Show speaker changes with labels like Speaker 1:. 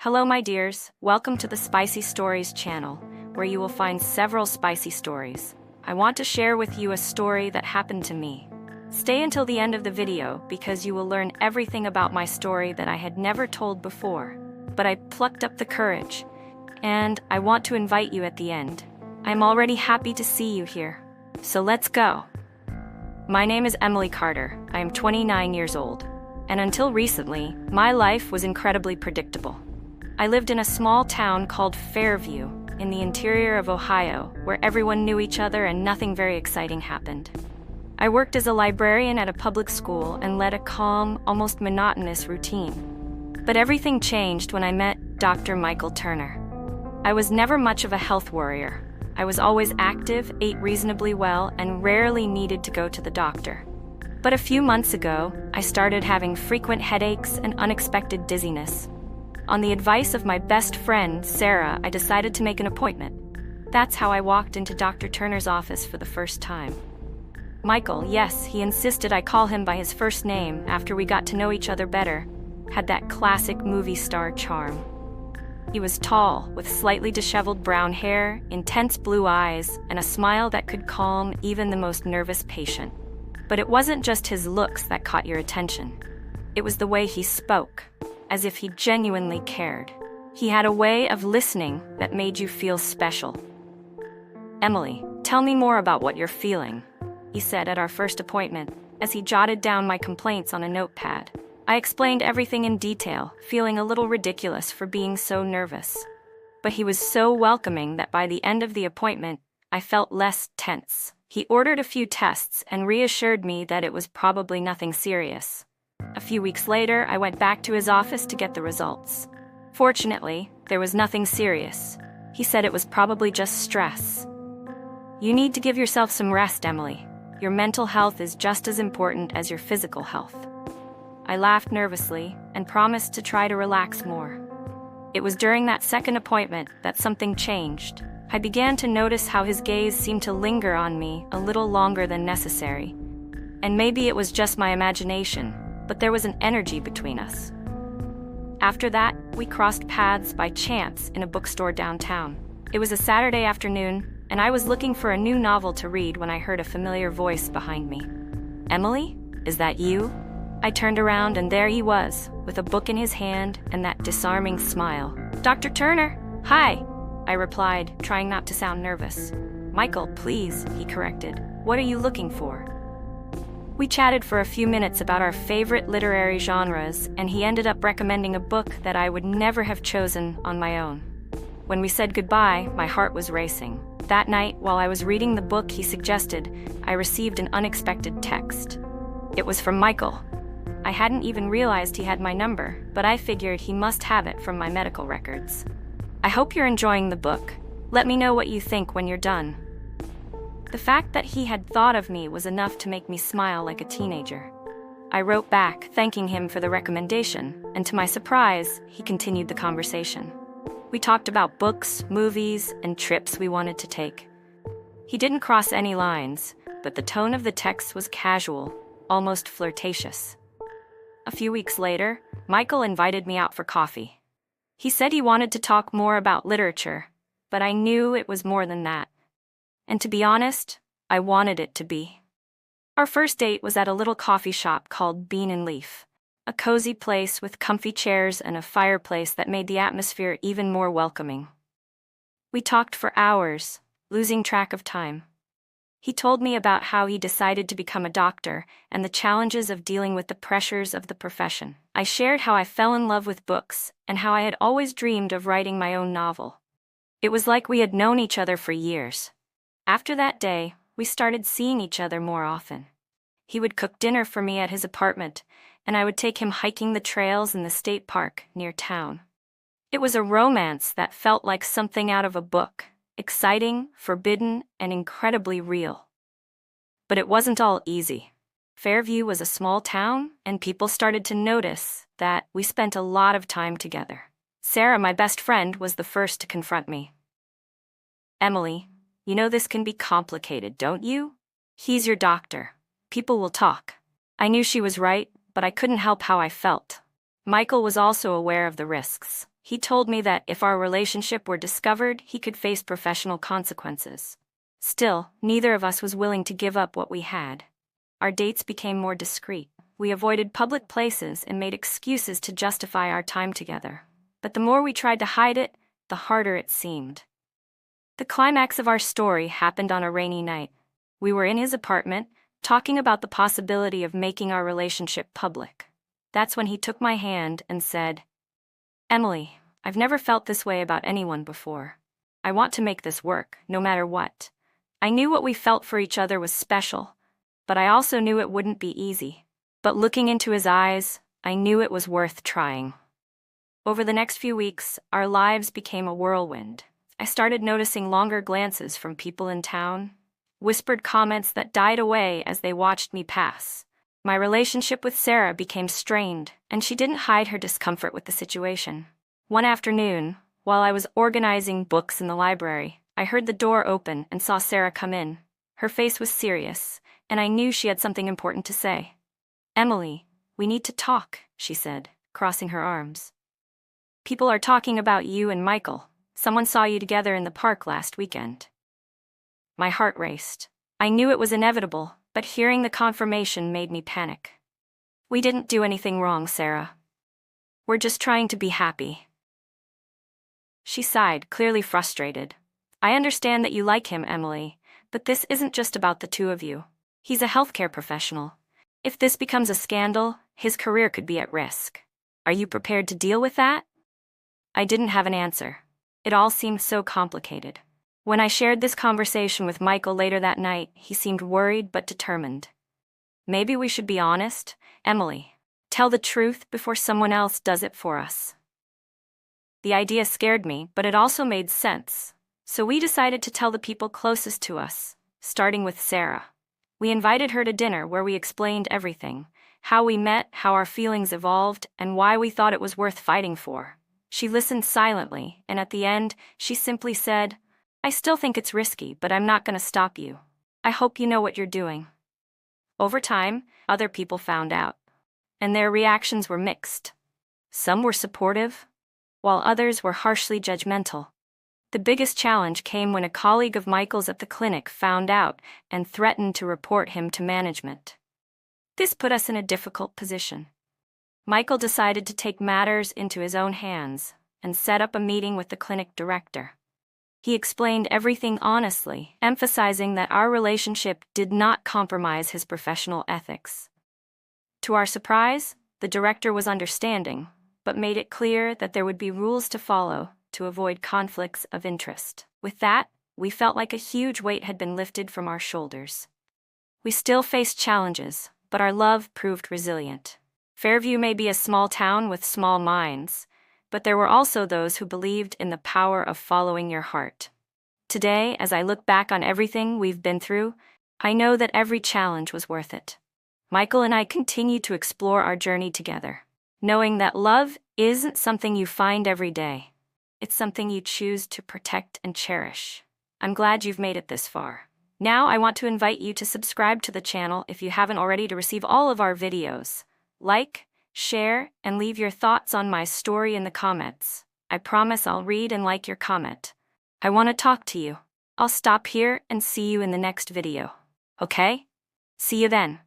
Speaker 1: Hello, my dears. Welcome to the Spicy Stories channel, where you will find several spicy stories. I want to share with you a story that happened to me. Stay until the end of the video because you will learn everything about my story that I had never told before. But I plucked up the courage, and I want to invite you at the end. I'm already happy to see you here. So let's go. My name is Emily Carter. I am 29 years old. And until recently, my life was incredibly predictable. I lived in a small town called Fairview, in the interior of Ohio, where everyone knew each other and nothing very exciting happened. I worked as a librarian at a public school and led a calm, almost monotonous routine. But everything changed when I met Dr. Michael Turner. I was never much of a health warrior. I was always active, ate reasonably well, and rarely needed to go to the doctor. But a few months ago, I started having frequent headaches and unexpected dizziness. On the advice of my best friend, Sarah, I decided to make an appointment. That's how I walked into Dr. Turner's office for the first time. Michael, yes, he insisted I call him by his first name after we got to know each other better, had that classic movie star charm. He was tall, with slightly disheveled brown hair, intense blue eyes, and a smile that could calm even the most nervous patient. But it wasn't just his looks that caught your attention. It was the way he spoke, as if he genuinely cared. He had a way of listening that made you feel special. "Emily, tell me more about what you're feeling," he said at our first appointment, as he jotted down my complaints on a notepad. I explained everything in detail, feeling a little ridiculous for being so nervous. But he was so welcoming that by the end of the appointment, I felt less tense. He ordered a few tests and reassured me that it was probably nothing serious. A few weeks later, I went back to his office to get the results. Fortunately, there was nothing serious. He said it was probably just stress. "You need to give yourself some rest, Emily. Your mental health is just as important as your physical health." I laughed nervously and promised to try to relax more. It was during that second appointment that something changed. I began to notice how his gaze seemed to linger on me a little longer than necessary. And maybe it was just my imagination, but there was an energy between us. After that, we crossed paths by chance in a bookstore downtown. It was a Saturday afternoon, and I was looking for a new novel to read when I heard a familiar voice behind me. "Emily, is that you?" I turned around and there he was, with a book in his hand and that disarming smile. "Dr. Turner, hi," I replied, trying not to sound nervous. "Michael, please," he corrected. "What are you looking for?" We chatted for a few minutes about our favorite literary genres, and he ended up recommending a book that I would never have chosen on my own. When we said goodbye, my heart was racing. That night, while I was reading the book he suggested, I received an unexpected text. It was from Michael. I hadn't even realized he had my number, but I figured he must have it from my medical records. "I hope you're enjoying the book. Let me know what you think when you're done." The fact that he had thought of me was enough to make me smile like a teenager. I wrote back, thanking him for the recommendation, and to my surprise, he continued the conversation. We talked about books, movies, and trips we wanted to take. He didn't cross any lines, but the tone of the text was casual, almost flirtatious. A few weeks later, Michael invited me out for coffee. He said he wanted to talk more about literature, but I knew it was more than that. And to be honest, I wanted it to be. Our first date was at a little coffee shop called Bean and Leaf, a cozy place with comfy chairs and a fireplace that made the atmosphere even more welcoming. We talked for hours, losing track of time. He told me about how he decided to become a doctor and the challenges of dealing with the pressures of the profession. I shared how I fell in love with books and how I had always dreamed of writing my own novel. It was like we had known each other for years. After that day, we started seeing each other more often. He would cook dinner for me at his apartment, and I would take him hiking the trails in the state park near town. It was a romance that felt like something out of a book. Exciting, forbidden, and incredibly real. But it wasn't all easy. Fairview was a small town, and people started to notice that we spent a lot of time together. Sarah, my best friend, was the first to confront me. "Emily, you know this can be complicated, don't you? He's your doctor. People will talk." I knew she was right, but I couldn't help how I felt. Michael was also aware of the risks. He told me that if our relationship were discovered, he could face professional consequences. Still, neither of us was willing to give up what we had. Our dates became more discreet. We avoided public places and made excuses to justify our time together. But the more we tried to hide it, the harder it seemed. The climax of our story happened on a rainy night. We were in his apartment, talking about the possibility of making our relationship public. That's when he took my hand and said, "Emily, I've never felt this way about anyone before. I want to make this work, no matter what." I knew what we felt for each other was special, but I also knew it wouldn't be easy. But looking into his eyes, I knew it was worth trying. Over the next few weeks, our lives became a whirlwind. I started noticing longer glances from people in town, whispered comments that died away as they watched me pass. My relationship with Sarah became strained, and she didn't hide her discomfort with the situation. One afternoon, while I was organizing books in the library, I heard the door open and saw Sarah come in. Her face was serious, and I knew she had something important to say. "Emily, we need to talk," she said, crossing her arms. "People are talking about you and Michael. Someone saw you together in the park last weekend." My heart raced. I knew it was inevitable, but hearing the confirmation made me panic. "We didn't do anything wrong, Sarah. We're just trying to be happy." She sighed, clearly frustrated. "I understand that you like him, Emily, but this isn't just about the two of you. He's a healthcare professional. If this becomes a scandal, his career could be at risk. Are you prepared to deal with that?" I didn't have an answer. It all seemed so complicated. When I shared this conversation with Michael later that night, he seemed worried but determined. "Maybe we should be honest, Emily. Tell the truth before someone else does it for us." The idea scared me, but it also made sense. So we decided to tell the people closest to us, starting with Sarah. We invited her to dinner where we explained everything: how we met, how our feelings evolved, and why we thought it was worth fighting for. She listened silently, and at the end, she simply said, "I still think it's risky, but I'm not going to stop you. I hope you know what you're doing." Over time, other people found out, and their reactions were mixed. Some were supportive, while others were harshly judgmental. The biggest challenge came when a colleague of Michael's at the clinic found out and threatened to report him to management. This put us in a difficult position. Michael decided to take matters into his own hands and set up a meeting with the clinic director. He explained everything honestly, emphasizing that our relationship did not compromise his professional ethics. To our surprise, the director was understanding, but made it clear that there would be rules to follow to avoid conflicts of interest. With that, we felt like a huge weight had been lifted from our shoulders. We still faced challenges, but our love proved resilient. Fairview may be a small town with small minds, but there were also those who believed in the power of following your heart. Today, as I look back on everything we've been through, I know that every challenge was worth it. Michael and I continue to explore our journey together, knowing that love isn't something you find every day. It's something you choose to protect and cherish. I'm glad you've made it this far. Now I want to invite you to subscribe to the channel if you haven't already to receive all of our videos. Like, share, and leave your thoughts on my story in the comments. I promise I'll read and like your comment. I want to talk to you. I'll stop here and see you in the next video. Okay? See you then.